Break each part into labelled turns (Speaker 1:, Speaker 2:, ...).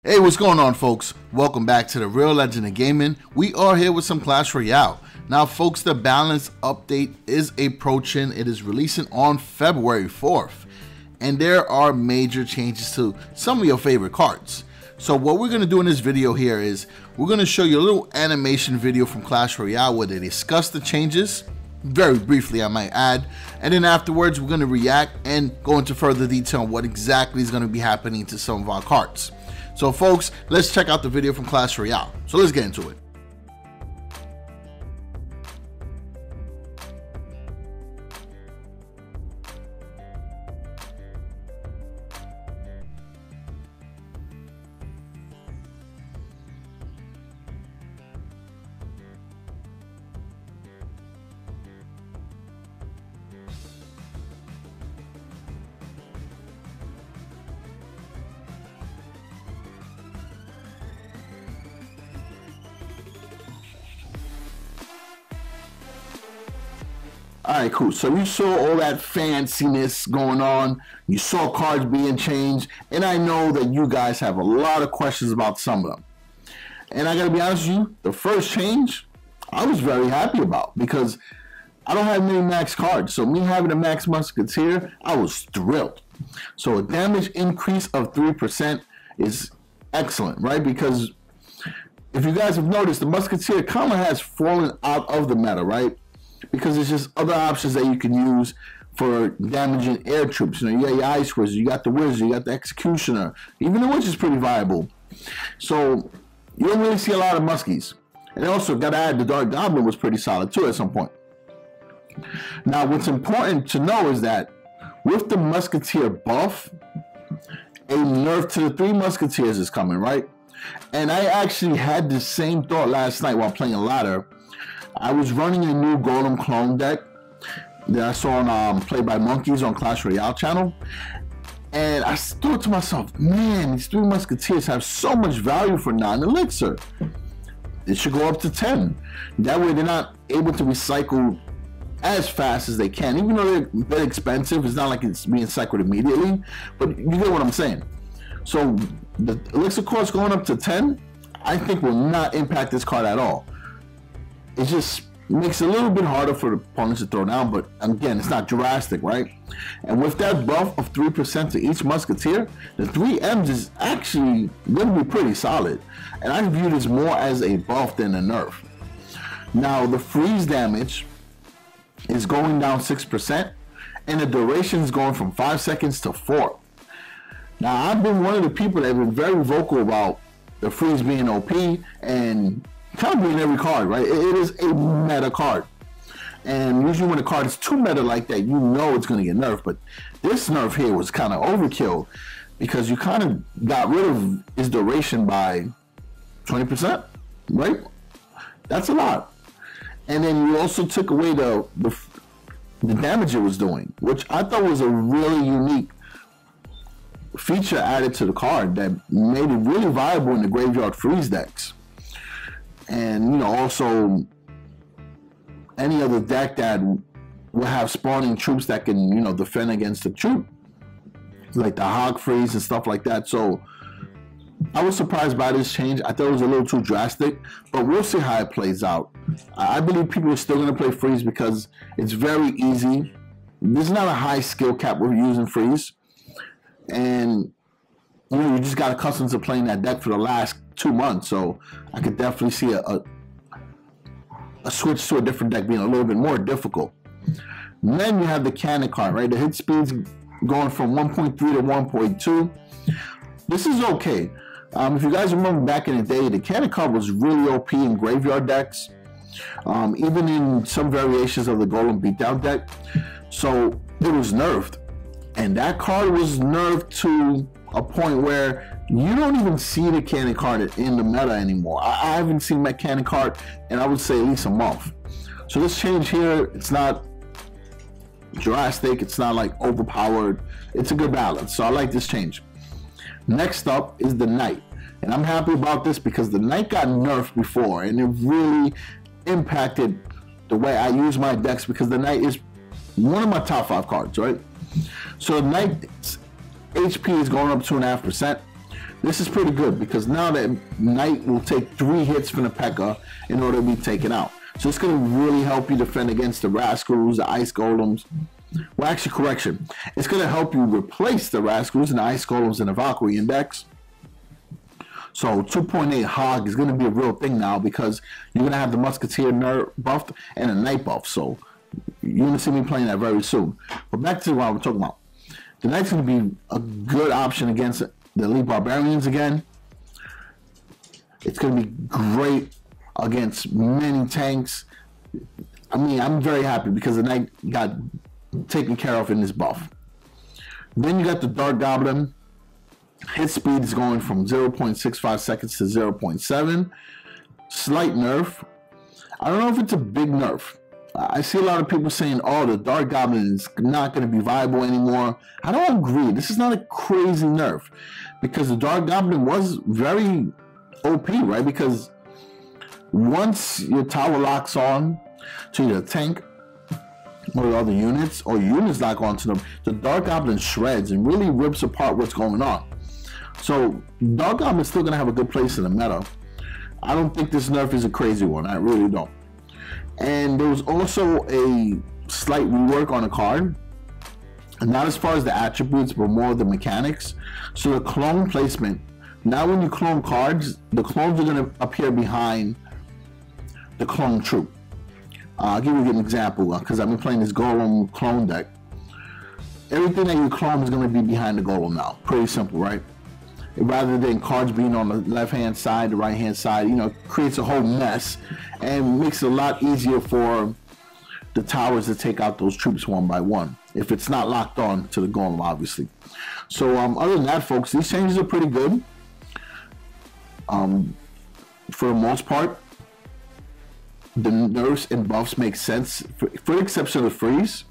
Speaker 1: Hey, what's going on, folks? Welcome back to the Real Legend of Gaming. We are here with some Clash Royale. Now, folks, the balance update is approaching. It is releasing on February 4th. And there are major changes to some of your favorite cards. So what we're going to do in this video here is we're going to show you a little animation video from Clash Royale where they discuss the changes, very briefly I might add, and then afterwards we're going to react and go into further detail on what exactly is going to be happening to some of our cards. So folks, let's check out the video from Clash Royale. So let's get into it. Alright, cool. So you saw all that fanciness going on. You saw cards being changed. And I know that you guys have a lot of questions about some of them. And I gotta be honest with you, the first change, I was very happy about. Because I don't have many max cards. So me having a max Musketeer, I was thrilled. So a damage increase of 3% is excellent, right? Because if you guys have noticed, the Musketeer kind of has fallen out of the meta, right? Because there's just other options that you can use for damaging air troops. You know, you got your Ice Wizard, you got the Wizard, you got the Executioner. Even the Witch is pretty viable. So you don't really see a lot of Muskies. And also, gotta add, the Dark Goblin was pretty solid too at some point. Now, what's important to know is that with the Musketeer buff, a nerf to the 3 Musketeers is coming, right? And I actually had the same thought last night while playing ladder. I was running a new Golem clone deck that I saw on Play by Monkeys on Clash Royale channel, and I thought to myself, man, these 3 Musketeers have so much value for 9 elixir. It should go up to 10. That way they're not able to recycle as fast as they can, even though they're a bit expensive. It's not like it's being cycled immediately, but you get what I'm saying. So the elixir cost going up to 10, I think will not impact this card at all. It just makes it a little bit harder for the opponents to throw down, but again, it's not drastic, right? And with that buff of 3% to each Musketeer, the 3 M's is actually going to be pretty solid. And I view this more as a buff than a nerf. Now, the freeze damage is going down 6%, and the duration is going from 5 seconds to 4. Now, I've been one of the people that have been very vocal about the freeze being OP, and kind of being every card, right? It is a meta card. And usually when a card is too meta like that, you know it's going to get nerfed. But this nerf here was kind of overkill because you kind of got rid of its duration by 20%, right? That's a lot. And then you also took away the damage it was doing, which I thought was a really unique feature added to the card that made it really viable in the graveyard freeze decks. And, you know, also any other deck that will have spawning troops that can, you know, defend against the troop, like the Hog Freeze and stuff like that. So I was surprised by this change. I thought it was a little too drastic, but we'll see how it plays out. I believe people are still going to play Freeze because it's very easy. There's not a high skill cap with using Freeze. And, you know, you just got accustomed to playing that deck for the last 2 months, so I could definitely see a switch to a different deck being a little bit more difficult. And then you have the cannon card, right? The hit speed's going from 1.3 to 1.2. This is okay. If you guys remember back in the day, the cannon card was really OP in graveyard decks, even in some variations of the Golem beatdown deck. So it was nerfed, and that card was nerfed to a point where you don't even see the cannon card in the meta anymore. I haven't seen my cannon card in, I would say, at least a month. So this change here, it's not drastic, it's not like overpowered, it's a good balance. So I like this change. Next up is the Knight, and I'm happy about this because the Knight got nerfed before, and it really impacted the way I use my decks because the Knight is one of my top 5 cards, right? So the Knight's HP is going up 2.5%. This is pretty good because now that Knight will take 3 hits from the P.E.K.K.A. in order to be taken out. So it's going to really help you defend against the Rascals, the Ice Golems. Well, actually, correction. It's going to help you replace the Rascals and the Ice Golems in the Valkyrie index. So 2.8 Hog is going to be a real thing now because you're going to have the Musketeer Nerf buff and a Knight buff. So you're going to see me playing that very soon. But back to what I'm talking about. The Knight's going to be a good option against the Elite Barbarians again. It's going to be great against many tanks. I mean, I'm very happy because the Knight got taken care of in this buff. Then you got the Dark Goblin. Hit speed is going from 0.65 seconds to 0.7. Slight nerf. I don't know if it's a big nerf. I see a lot of people saying, oh, the Dark Goblin is not going to be viable anymore. I don't agree. This is not a crazy nerf because the Dark Goblin was very OP, right? Because once your tower locks on to your tank or the other units, or units lock onto them, the Dark Goblin shreds and really rips apart what's going on. So Dark Goblin's still going to have a good place in the meta. I don't think this nerf is a crazy one. I really don't. And there was also a slight rework on the card. And not as far as the attributes, but more of the mechanics. So the clone placement. Now when you clone cards, the clones are going to appear behind the clone troop. I'll give you an example because I've been playing this Golem clone deck. Everything that you clone is going to be behind the Golem now. Pretty simple, right? Rather than cards being on the left-hand side, the right-hand side, you know, creates a whole mess and makes it a lot easier for the towers to take out those troops one by one, if it's not locked on to the Golem, obviously. So other than that, folks, these changes are pretty good. For the most part, the nerfs and buffs make sense, for the exception of the freeze.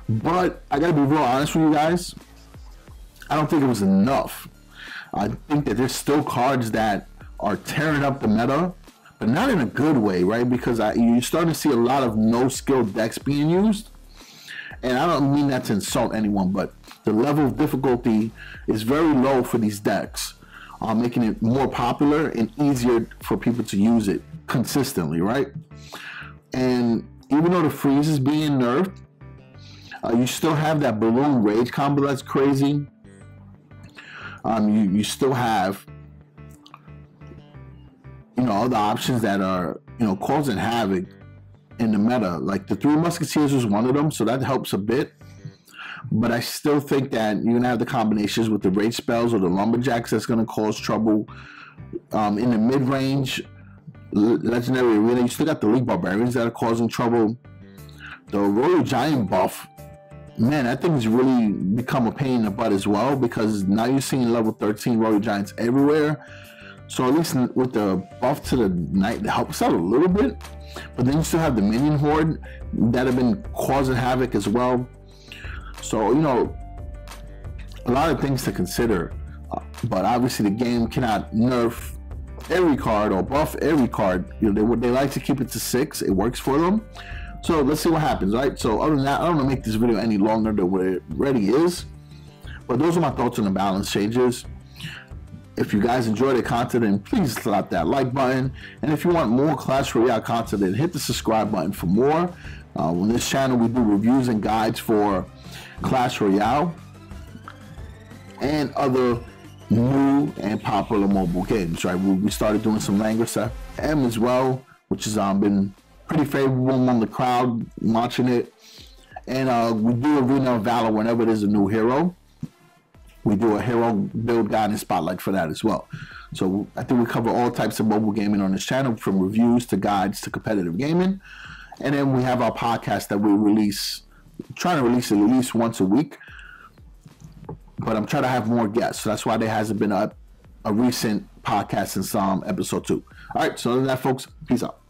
Speaker 1: But I gotta be real honest with you guys, I don't think it was enough. I think that there's still cards that are tearing up the meta, but not in a good way, right? Because you're starting to see a lot of no-skill decks being used. And I don't mean that to insult anyone, but the level of difficulty is very low for these decks, making it more popular and easier for people to use it consistently, right? And even though the freeze is being nerfed, you still have that Balloon Rage combo that's crazy. You still have, you know, other options that are, you know, causing havoc in the meta. Like the 3 Musketeers was one of them, so that helps a bit. But I still think that you're gonna have the combinations with the Rage spells or the Lumberjacks that's gonna cause trouble. In the mid-range Legendary Arena, you still got the Elite Barbarians that are causing trouble. The Royal Giant buff, man, that thing's really become a pain in the butt as well, because now you're seeing level 13 Royal Giants everywhere. So at least with the buff to the Knight, that helps out a little bit. But then you still have the Minion Horde that have been causing havoc as well. So, you know, a lot of things to consider. But obviously the game cannot nerf every card or buff every card. You know, they like to keep it to 6. It works for them. So let's see what happens, right? So other than that, I don't want to make this video any longer than what it already is. But those are my thoughts on the balance changes. If you guys enjoy the content, then please slap that like button. And if you want more Clash Royale content, then hit the subscribe button for more. On this channel, we do reviews and guides for Clash Royale and other new and popular mobile games, right? We started doing some Langrisser as well, which has been pretty favorable among the crowd watching it. And we do Arena of Valor whenever there's a new hero. We do a hero build guide and spotlight for that as well. So I think we cover all types of mobile gaming on this channel, from reviews to guides to competitive gaming. And then we have our podcast that we release, trying to release it at least once a week. But I'm trying to have more guests. So that's why there hasn't been a recent podcast since episode 2. All right, so other than that, folks, peace out.